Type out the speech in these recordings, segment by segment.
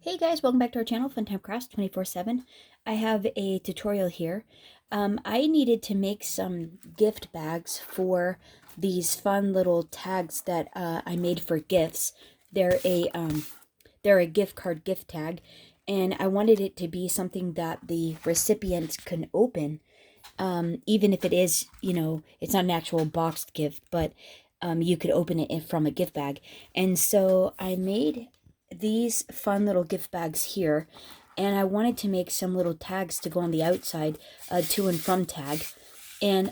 Hey guys, welcome back to our channel, Funtime Crafts 24/7. I have a tutorial here. I needed to make some gift bags for these fun little tags that I made for gifts. They're a gift card gift tag, and I wanted it to be something that the recipient can open, even if it is, it's not an actual boxed gift, but you could open it from a gift bag. And so I made these fun little gift bags here, and I wanted to make some little tags to go on the outside, to and from tag, and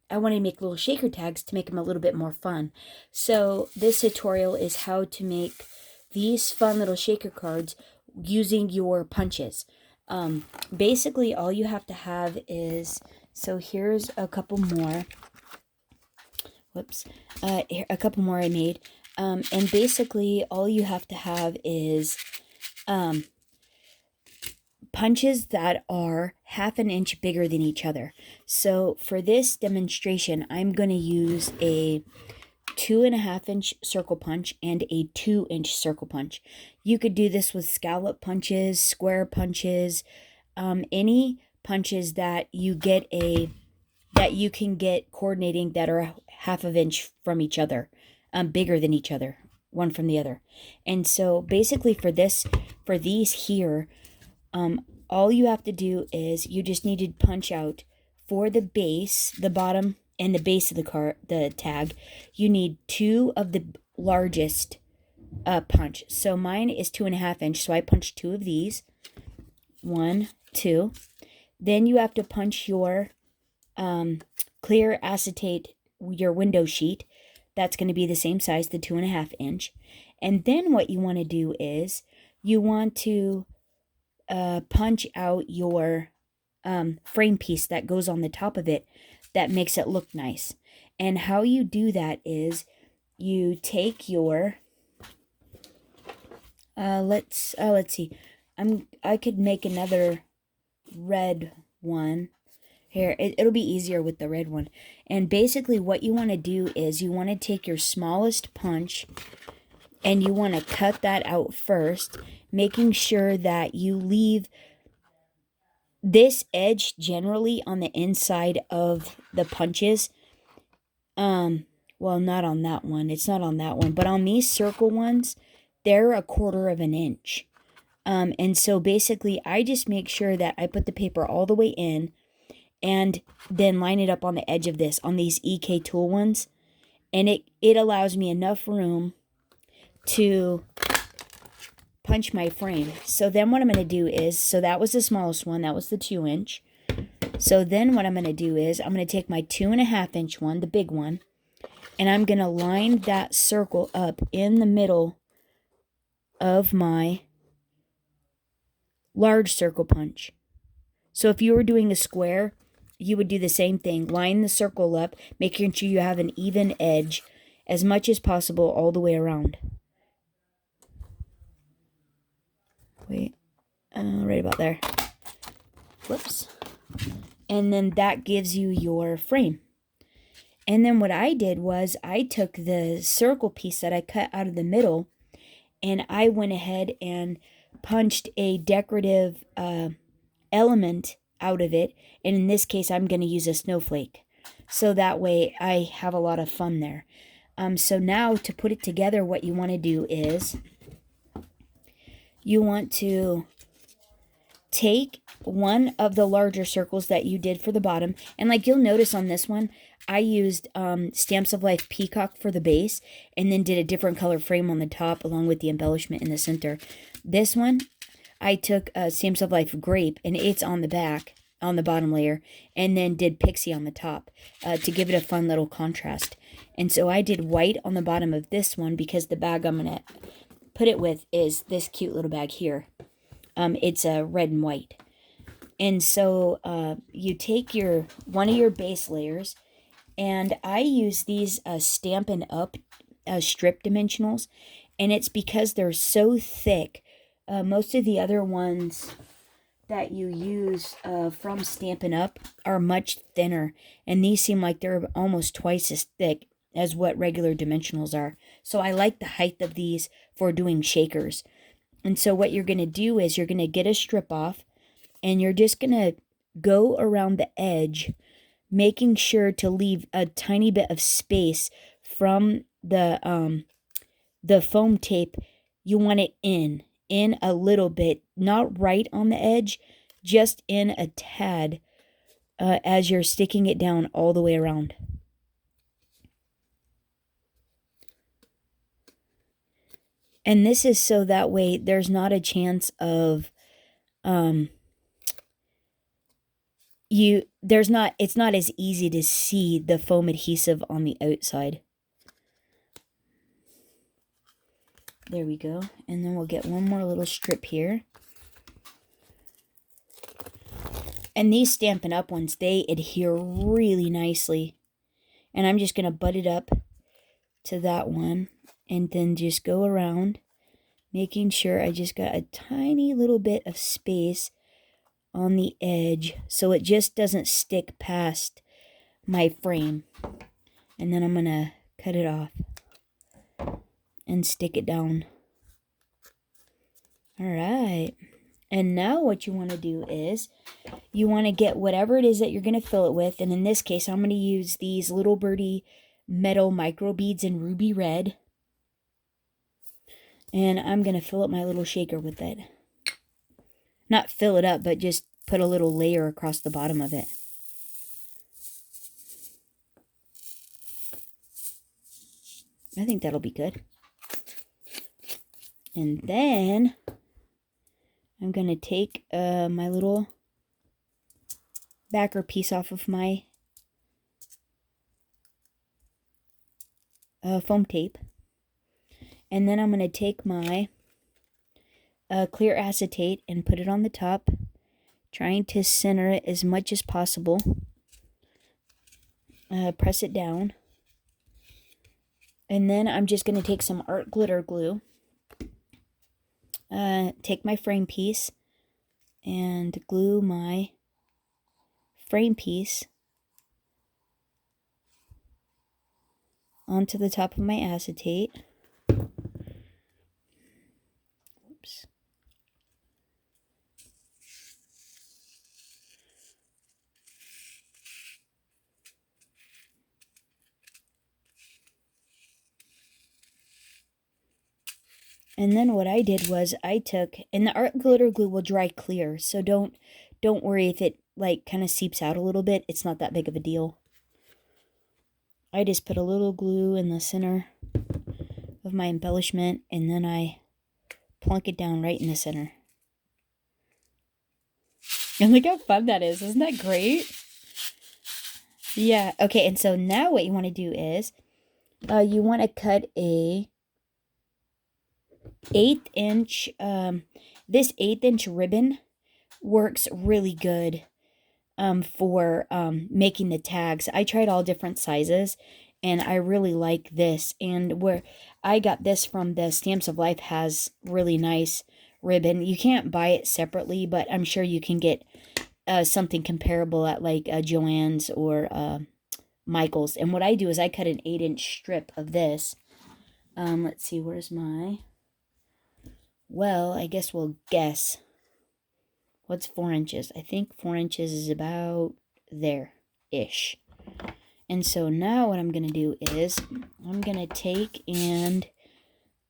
I wanted to make little shaker tags to make them a little bit more fun. So this tutorial is how to make these fun little shaker cards using your punches. Basically all you have to have is, so here's a couple more, a couple more I made. And basically all you have to have is punches that are 1/2 inch bigger than each other. So for this demonstration, I'm going to use a 2.5 inch circle punch and a 2 inch circle punch. You could do this with scallop punches, square punches, any punches that you can get coordinating that are 1/2 inch from each other, bigger than each other, one from the other. And so basically for these here, all you have to do is you just need to punch out for the base, the bottom and the base of the tag. You need 2 of the largest punch. So mine is 2.5 inch, so I punched 2 of these. 1, 2. Then you have to punch your clear acetate, your window sheet. That's going to be the same size, the 2.5 inch. And then what you want to do is you want to punch out your frame piece that goes on the top of it that makes it look nice. And how you do that is you take your let's see. I could make another red one. Here, it'll be easier with the red one. And basically what you want to do is you want to take your smallest punch and you want to cut that out first, making sure that you leave this edge generally on the inside of the punches. Well, not on that one. It's not on that one. But on these circle ones, they're 1/4 inch. And so basically I just make sure that I put the paper all the way in and then line it up on the edge of this, on these EK Tool ones. And it allows me enough room to punch my frame. So then what I'm going to do is, so that was the smallest one, that was the 2 inch. So then what I'm going to do is I'm going to take my 2.5 inch one, the big one, and I'm going to line that circle up in the middle of my large circle punch. So if you were doing a square, you would do the same thing. Line the circle up, making sure you have an even edge as much as possible all the way around. Wait, right about there. Whoops. And then that gives you your frame. And then what I did was I took the circle piece that I cut out of the middle and I went ahead and punched a decorative element out of it. And in this case, I'm going to use a snowflake. So that way I have a lot of fun there. So now to put it together, what you want to do is you want to take one of the larger circles that you did for the bottom. And like you'll notice on this one, I used Stamps of Life Peacock for the base and then did a different color frame on the top along with the embellishment in the center. This one, I took Stamps of Life Grape and it's on the back, on the bottom layer, and then did Pixie on the top to give it a fun little contrast. And so I did white on the bottom of this one because the bag I'm going to put it with is this cute little bag here. It's a red and white. And so you take one of your base layers, and I use these Stampin' Up! Strip dimensionals, and it's because they're so thick. Most of the other ones that you use from Stampin' Up! Are much thinner, and these seem like they're almost twice as thick as what regular dimensionals are. So I like the height of these for doing shakers. And so what you're going to do is you're going to get a strip off, and you're just going to go around the edge, making sure to leave a tiny bit of space from the foam tape. You want it in a little bit, not right on the edge, just in a tad, as you're sticking it down all the way around. And this is so that way there's not a chance of it's not as easy to see the foam adhesive on the outside. There we go. And then we'll get one more little strip here. And these Stampin' Up! Ones, they adhere really nicely. And I'm just going to butt it up to that one. And then just go around, making sure I just got a tiny little bit of space on the edge, so it just doesn't stick past my frame. And then I'm going to cut it off and stick it down. All right. And now what you want to do is you want to get whatever it is that you're going to fill it with. And in this case, I'm going to use these Little Birdie metal micro beads in ruby red. And I'm going to fill up my little shaker with it. Not fill it up, but just put a little layer across the bottom of it. I think that'll be good. And then I'm going to take my little backer piece off of my foam tape. And then I'm going to take my clear acetate and put it on the top, trying to center it as much as possible. Press it down. And then I'm just going to take some art glitter glue, take my frame piece, and glue my frame piece onto the top of my acetate. Oops. And then what I did was I took, and the art glitter glue will dry clear, so don't worry if it like kind of seeps out a little bit. It's not that big of a deal. I just put a little glue in the center of my embellishment, and then I plunk it down right in the center. And look how fun that is. Isn't that great? Yeah. Okay, and so now what you want to do is you want to cut a 1/8 inch. This 1/8 inch ribbon works really good for making the tags. I tried all different sizes, and I really like this. And where I got this from, the Stamps of Life has really nice ribbon. You can't buy it separately, but I'm sure you can get something comparable at like Joann's or Michael's. And what I do is I cut an 1/8 inch strip of this. Let's see, where's my... Well, I guess we'll guess. What's 4 inches? I think 4 inches is about there-ish. And so now what I'm going to do is I'm going to take and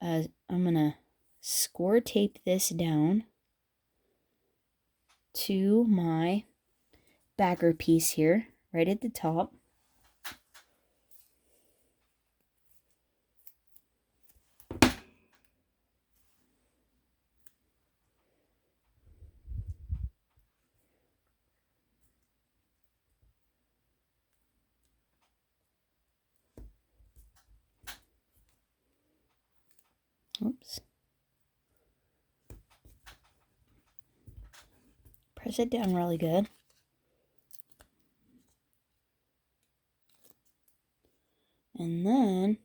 I'm going to score tape this down to my backer piece here, right at the top. Oops. Press it down really good. And then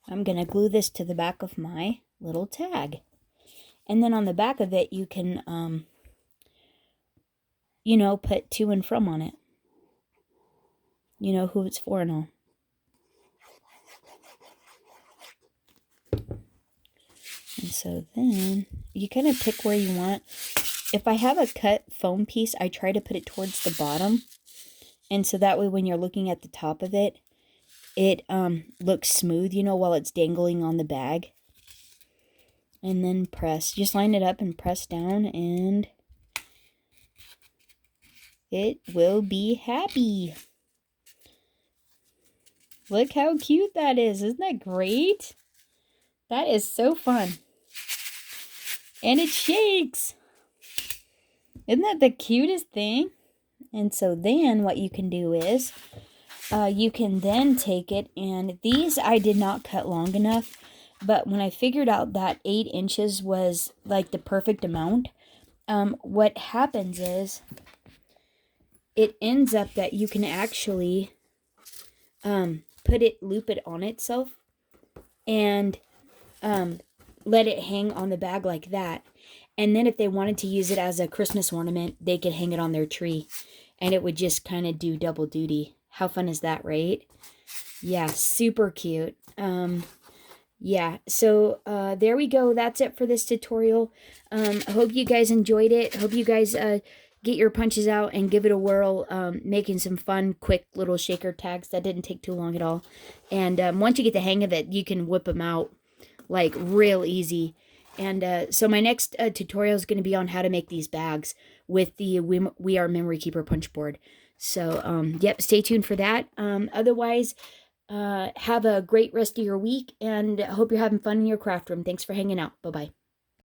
I'm going to glue this to the back of my little tag. And then on the back of it, you can, you know, put to and from on it. You know, who it's for and all. And so then you kind of pick where you want. If I have a cut foam piece, I try to put it towards the bottom. And so that way when you're looking at the top of it, it looks smooth, you know, while it's dangling on the bag. And then press. Just line it up and press down and it will be happy. Look how cute that is. Isn't that great? That is so fun. And it shakes. Isn't that the cutest thing? And so then what you can do is you can then take it, and these I did not cut long enough, but when I figured out that 8 inches was like the perfect amount, what happens is it ends up that you can actually loop it on itself and let it hang on the bag like that. And then if they wanted to use it as a Christmas ornament, they could hang it on their tree and it would just kind of do double duty. How fun is that, right? Yeah, super cute. Yeah, so there we go. That's it for this tutorial. I hope you guys enjoyed it. Hope you guys get your punches out and give it a whirl, making some fun, quick little shaker tags. That didn't take too long at all. And once you get the hang of it, you can whip them out like real easy. And so my next tutorial is going to be on how to make these bags with the We Are Memory Keeper punch board. So, yep, stay tuned for that. Otherwise, have a great rest of your week, and I hope you're having fun in your craft room. Thanks for hanging out. Bye-bye.